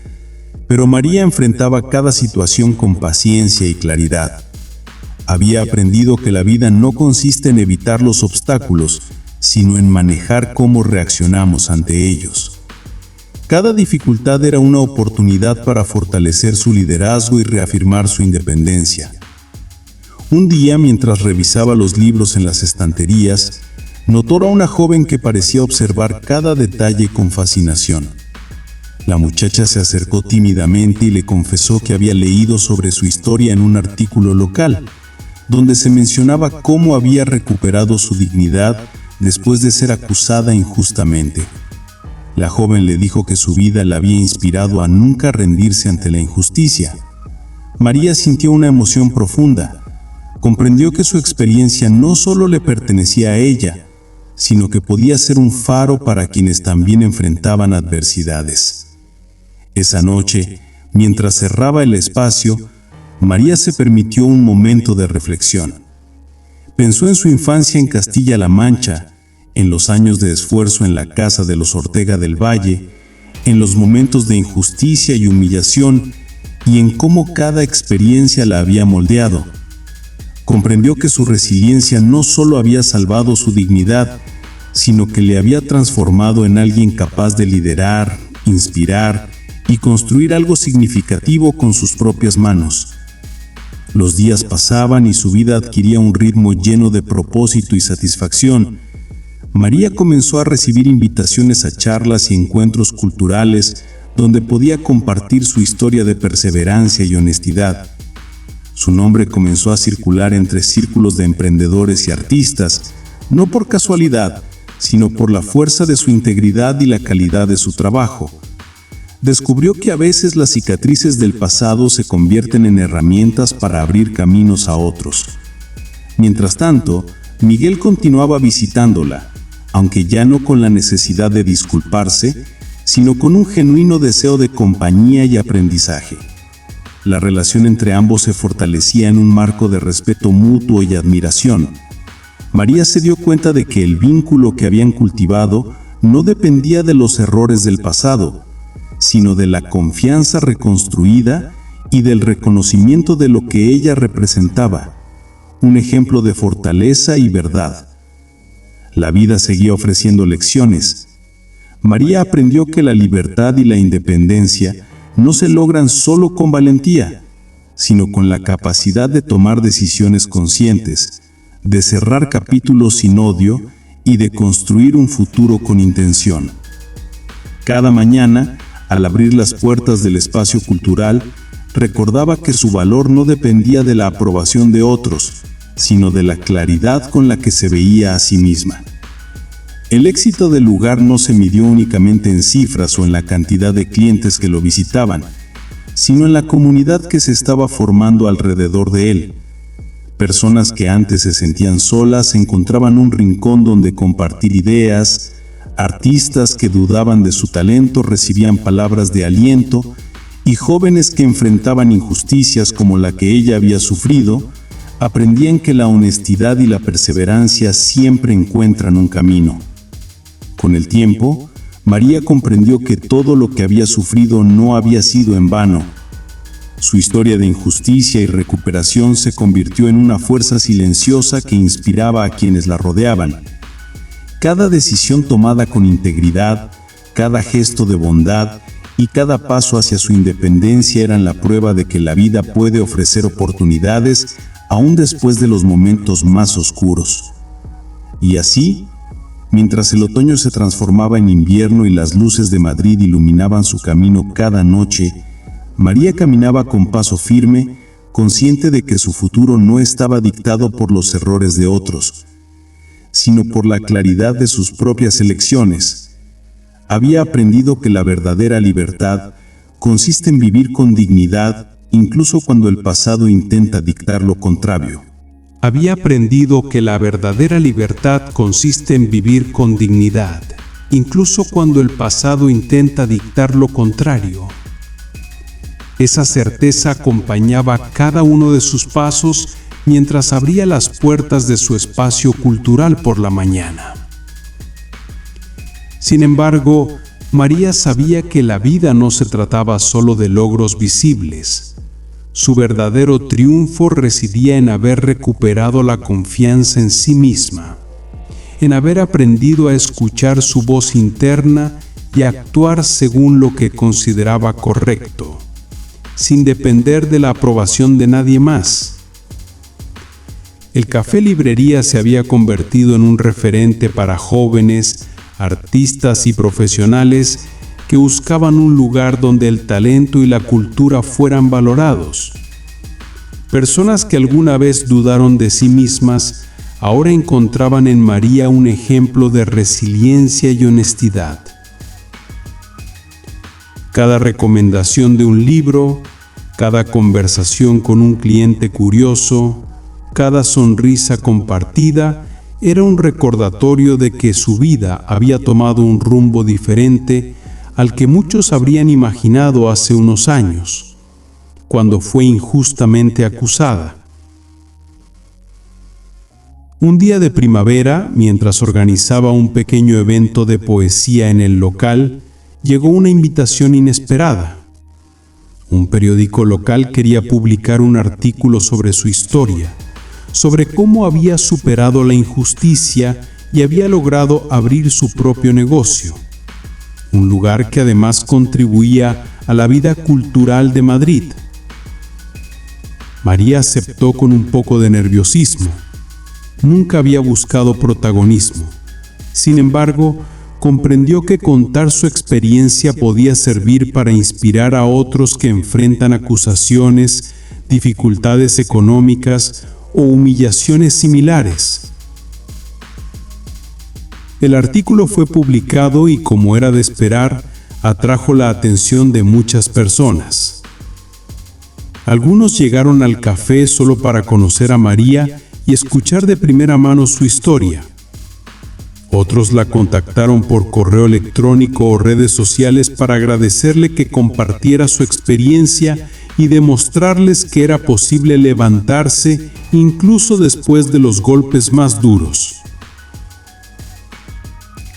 pero María enfrentaba cada situación con paciencia y claridad. Había aprendido que la vida no consiste en evitar los obstáculos, sino en manejar cómo reaccionamos ante ellos. Cada dificultad era una oportunidad para fortalecer su liderazgo y reafirmar su independencia. Un día, mientras revisaba los libros en las estanterías, notó a una joven que parecía observar cada detalle con fascinación. La muchacha se acercó tímidamente y le confesó que había leído sobre su historia en un artículo local, donde se mencionaba cómo había recuperado su dignidad después de ser acusada injustamente. La joven le dijo que su vida la había inspirado a nunca rendirse ante la injusticia. María sintió una emoción profunda. comprendió que su experiencia no solo le pertenecía a ella, sino que podía ser un faro para quienes también enfrentaban adversidades. Esa noche, mientras cerraba el espacio, María se permitió un momento de reflexión. Pensó en su infancia en Castilla-La Mancha, en los años de esfuerzo en la casa de los Ortega del Valle, en los momentos de injusticia y humillación, y en cómo cada experiencia la había moldeado. Comprendió que su resiliencia no solo había salvado su dignidad, sino que le había transformado en alguien capaz de liderar, inspirar y construir algo significativo con sus propias manos. Los días pasaban y su vida adquiría un ritmo lleno de propósito y satisfacción. María comenzó a recibir invitaciones a charlas y encuentros culturales donde podía compartir su historia de perseverancia y honestidad. Su nombre comenzó a circular entre círculos de emprendedores y artistas, no por casualidad, sino por la fuerza de su integridad y la calidad de su trabajo. Descubrió que a veces las cicatrices del pasado se convierten en herramientas para abrir caminos a otros. Mientras tanto, Miguel continuaba visitándola, aunque ya no con la necesidad de disculparse, sino con un genuino deseo de compañía y aprendizaje. La relación entre ambos se fortalecía en un marco de respeto mutuo y admiración. María se dio cuenta de que el vínculo que habían cultivado no dependía de los errores del pasado, sino de la confianza reconstruida y del reconocimiento de lo que ella representaba, un ejemplo de fortaleza y verdad. La vida seguía ofreciendo lecciones. María aprendió que la libertad y la independencia no se logran solo con valentía, sino con la capacidad de tomar decisiones conscientes, de cerrar capítulos sin odio y de construir un futuro con intención. Cada mañana, al abrir las puertas del espacio cultural, recordaba que su valor no dependía de la aprobación de otros, sino de la claridad con la que se veía a sí misma. El éxito del lugar no se midió únicamente en cifras o en la cantidad de clientes que lo visitaban, sino en la comunidad que se estaba formando alrededor de él. Personas que antes se sentían solas encontraban un rincón donde compartir ideas, artistas que dudaban de su talento recibían palabras de aliento, y jóvenes que enfrentaban injusticias como la que ella había sufrido, aprendían que la honestidad y la perseverancia siempre encuentran un camino. Con el tiempo, María comprendió que todo lo que había sufrido no había sido en vano. Su historia de injusticia y recuperación se convirtió en una fuerza silenciosa que inspiraba a quienes la rodeaban. Cada decisión tomada con integridad, cada gesto de bondad y cada paso hacia su independencia eran la prueba de que la vida puede ofrecer oportunidades aún después de los momentos más oscuros. Y así, mientras el otoño se transformaba en invierno y las luces de Madrid iluminaban su camino cada noche, María caminaba con paso firme, consciente de que su futuro no estaba dictado por los errores de otros, sino por la claridad de sus propias elecciones. Había aprendido que la verdadera libertad consiste en vivir con dignidad, incluso cuando el pasado intenta dictar lo contrario. Había aprendido que la verdadera libertad consiste en vivir con dignidad, incluso cuando el pasado intenta dictar lo contrario. Esa certeza acompañaba cada uno de sus pasos mientras abría las puertas de su espacio cultural por la mañana. Sin embargo, María sabía que la vida no se trataba solo de logros visibles. Su verdadero triunfo residía en haber recuperado la confianza en sí misma, en haber aprendido a escuchar su voz interna y a actuar según lo que consideraba correcto, sin depender de la aprobación de nadie más. El Café Librería se había convertido en un referente para jóvenes, artistas y profesionales que buscaban un lugar donde el talento y la cultura fueran valorados. Personas que alguna vez dudaron de sí mismas, ahora encontraban en María un ejemplo de resiliencia y honestidad. Cada recomendación de un libro, cada conversación con un cliente curioso, cada sonrisa compartida era un recordatorio de que su vida había tomado un rumbo diferente al que muchos habrían imaginado hace unos años, cuando fue injustamente acusada. Un día de primavera, mientras organizaba un pequeño evento de poesía en el local, llegó una invitación inesperada. Un periódico local quería publicar un artículo sobre su historia, sobre cómo había superado la injusticia y había logrado abrir su propio negocio, un lugar que además contribuía a la vida cultural de Madrid. María aceptó con un poco de nerviosismo. Nunca había buscado protagonismo. Sin embargo, comprendió que contar su experiencia podía servir para inspirar a otros que enfrentan acusaciones, dificultades económicas o humillaciones similares. El artículo fue publicado y, como era de esperar, atrajo la atención de muchas personas. Algunos llegaron al café solo para conocer a María y escuchar de primera mano su historia. Otros la contactaron por correo electrónico o redes sociales para agradecerle que compartiera su experiencia y demostrarles que era posible levantarse incluso después de los golpes más duros.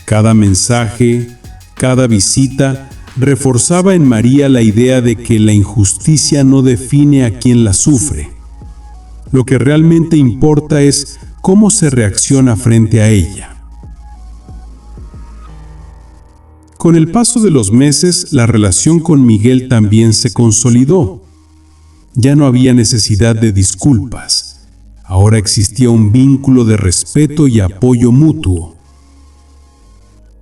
Cada mensaje, cada visita, reforzaba en María la idea de que la injusticia no define a quien la sufre. Lo que realmente importa es cómo se reacciona frente a ella. Con el paso de los meses, la relación con Miguel también se consolidó. Ya no había necesidad de disculpas. Ahora existía un vínculo de respeto y apoyo mutuo.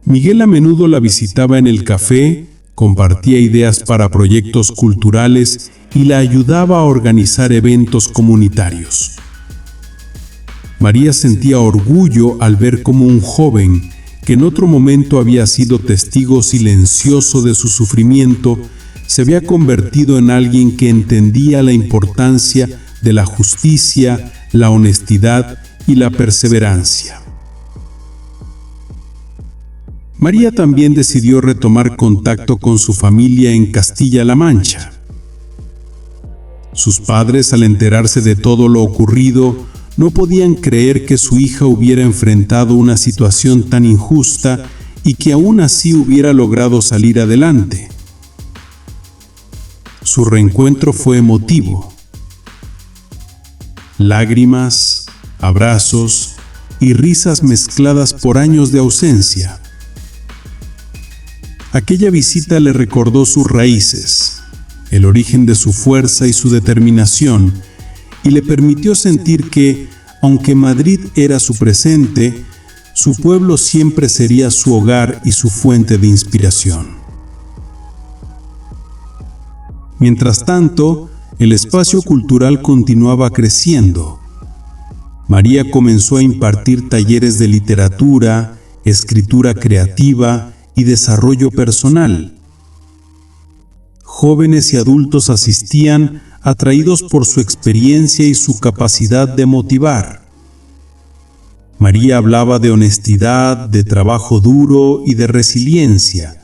Miguel a menudo la visitaba en el café, compartía ideas para proyectos culturales y la ayudaba a organizar eventos comunitarios. María sentía orgullo al ver cómo un joven, que en otro momento había sido testigo silencioso de su sufrimiento, se había convertido en alguien que entendía la importancia de la justicia, la honestidad y la perseverancia. María también decidió retomar contacto con su familia en Castilla-La Mancha. Sus padres, al enterarse de todo lo ocurrido, no podían creer que su hija hubiera enfrentado una situación tan injusta y que aún así hubiera logrado salir adelante. Su reencuentro fue emotivo. Lágrimas, abrazos y risas mezcladas por años de ausencia. Aquella visita le recordó sus raíces, el origen de su fuerza y su determinación, y le permitió sentir que, aunque Madrid era su presente, su pueblo siempre sería su hogar y su fuente de inspiración. Mientras tanto, el espacio cultural continuaba creciendo. María comenzó a impartir talleres de literatura, escritura creativa y desarrollo personal. Jóvenes y adultos asistían, atraídos por su experiencia y su capacidad de motivar. María hablaba de honestidad, de trabajo duro y de resiliencia,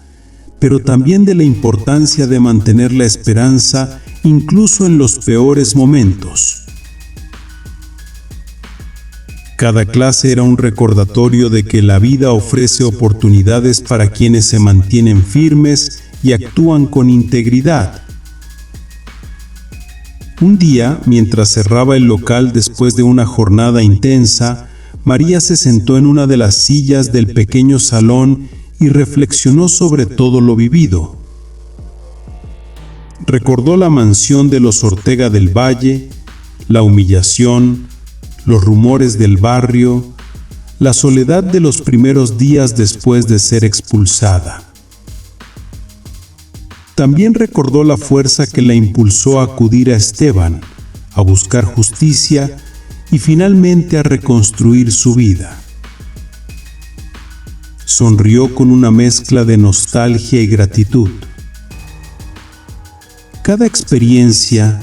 pero también de la importancia de mantener la esperanza incluso en los peores momentos. Cada clase era un recordatorio de que la vida ofrece oportunidades para quienes se mantienen firmes y actúan con integridad. Un día, mientras cerraba el local después de una jornada intensa, María se sentó en una de las sillas del pequeño salón y reflexionó sobre todo lo vivido. Recordó la mansión de los Ortega del Valle, la humillación, los rumores del barrio, la soledad de los primeros días después de ser expulsada. También recordó la fuerza que la impulsó a acudir a Esteban, a buscar justicia y finalmente a reconstruir su vida. Sonrió con una mezcla de nostalgia y gratitud. Cada experiencia,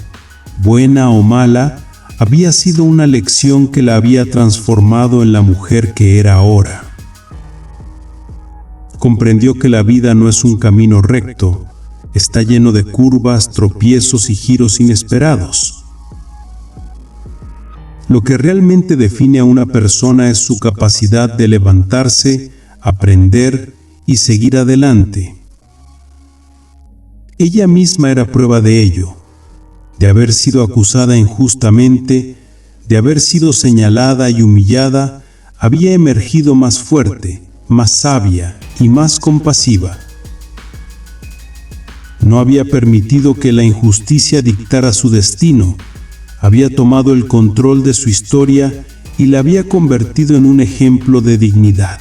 buena o mala, había sido una lección que la había transformado en la mujer que era ahora. Comprendió que la vida no es un camino recto, está lleno de curvas, tropiezos y giros inesperados. Lo que realmente define a una persona es su capacidad de levantarse, aprender y seguir adelante. Ella misma era prueba de ello, de haber sido acusada injustamente, de haber sido señalada y humillada, había emergido más fuerte, más sabia y más compasiva. No había permitido que la injusticia dictara su destino, había tomado el control de su historia y la había convertido en un ejemplo de dignidad.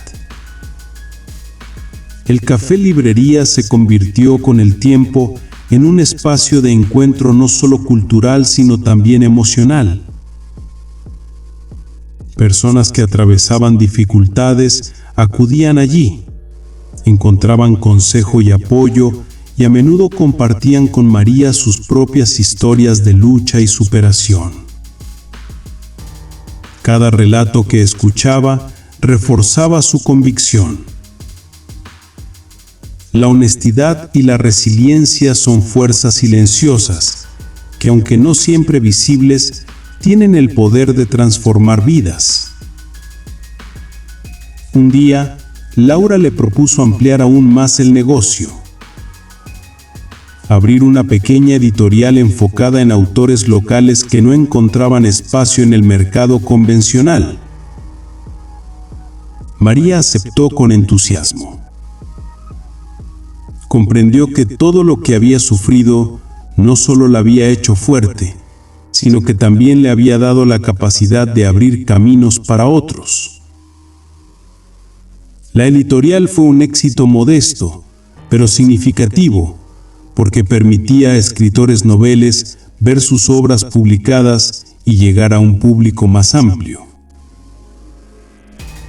El café librería se convirtió con el tiempo en un espacio de encuentro no solo cultural sino también emocional. Personas que atravesaban dificultades acudían allí, encontraban consejo y apoyo y a menudo compartían con María sus propias historias de lucha y superación. Cada relato que escuchaba reforzaba su convicción. La honestidad y la resiliencia son fuerzas silenciosas, que aunque no siempre visibles, tienen el poder de transformar vidas. Un día, Laura le propuso ampliar aún más el negocio. Abrir una pequeña editorial enfocada en autores locales que no encontraban espacio en el mercado convencional. María aceptó con entusiasmo. Comprendió que todo lo que había sufrido no solo la había hecho fuerte, sino que también le había dado la capacidad de abrir caminos para otros. La editorial fue un éxito modesto, pero significativo, porque permitía a escritores noveles ver sus obras publicadas y llegar a un público más amplio.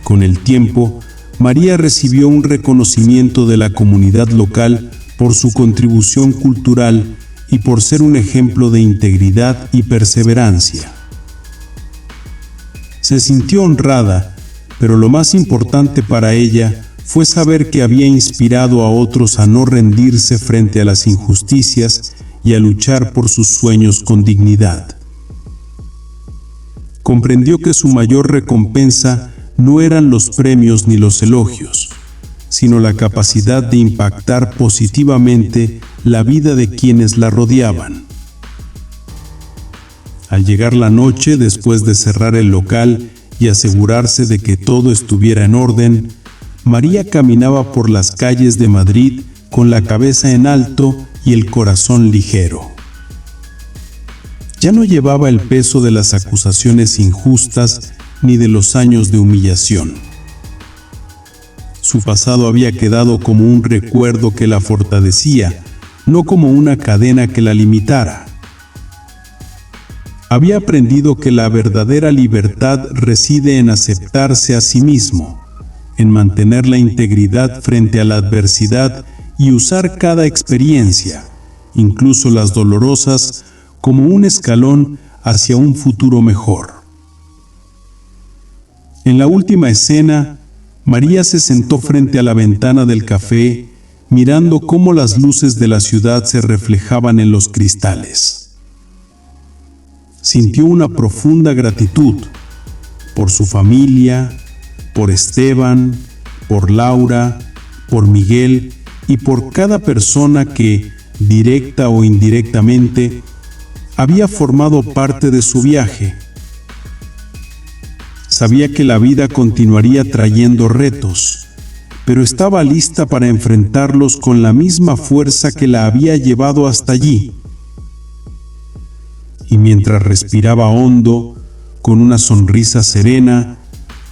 Con el tiempo, María recibió un reconocimiento de la comunidad local por su contribución cultural y por ser un ejemplo de integridad y perseverancia. Se sintió honrada, pero lo más importante para ella fue saber que había inspirado a otros a no rendirse frente a las injusticias y a luchar por sus sueños con dignidad. Comprendió que su mayor recompensa no eran los premios ni los elogios, sino la capacidad de impactar positivamente la vida de quienes la rodeaban. Al llegar la noche, después de cerrar el local y asegurarse de que todo estuviera en orden, María caminaba por las calles de Madrid con la cabeza en alto y el corazón ligero. Ya no llevaba el peso de las acusaciones injustas ni de los años de humillación. Su pasado había quedado como un recuerdo que la fortalecía, no como una cadena que la limitara. Había aprendido que la verdadera libertad reside en aceptarse a sí mismo, en mantener la integridad frente a la adversidad y usar cada experiencia, incluso las dolorosas, como un escalón hacia un futuro mejor. En la última escena, María se sentó frente a la ventana del café, mirando cómo las luces de la ciudad se reflejaban en los cristales. Sintió una profunda gratitud por su familia, por Esteban, por Laura, por Miguel y por cada persona que, directa o indirectamente, había formado parte de su viaje. Sabía que la vida continuaría trayendo retos, pero estaba lista para enfrentarlos con la misma fuerza que la había llevado hasta allí. Y mientras respiraba hondo, con una sonrisa serena,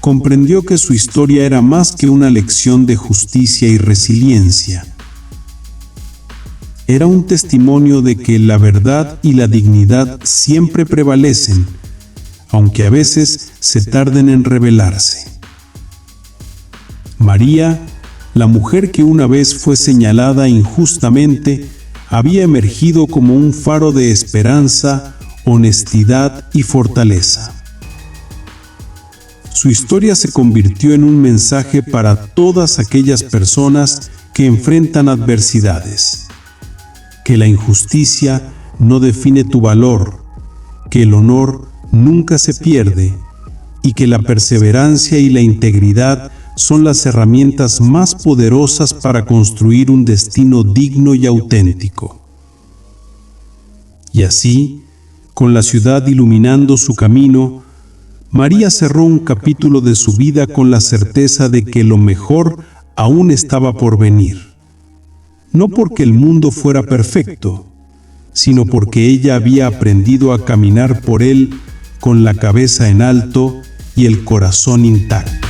comprendió que su historia era más que una lección de justicia y resiliencia. Era un testimonio de que la verdad y la dignidad siempre prevalecen, aunque a veces se tarden en revelarse. María, la mujer que una vez fue señalada injustamente, había emergido como un faro de esperanza, honestidad y fortaleza. Su historia se convirtió en un mensaje para todas aquellas personas que enfrentan adversidades. Que la injusticia no define tu valor, que el honor nunca se pierde y que la perseverancia y la integridad son las herramientas más poderosas para construir un destino digno y auténtico. Y así, con la ciudad iluminando su camino, María cerró un capítulo de su vida con la certeza de que lo mejor aún estaba por venir. No porque el mundo fuera perfecto, sino porque ella había aprendido a caminar por él con la cabeza en alto y el corazón intacto.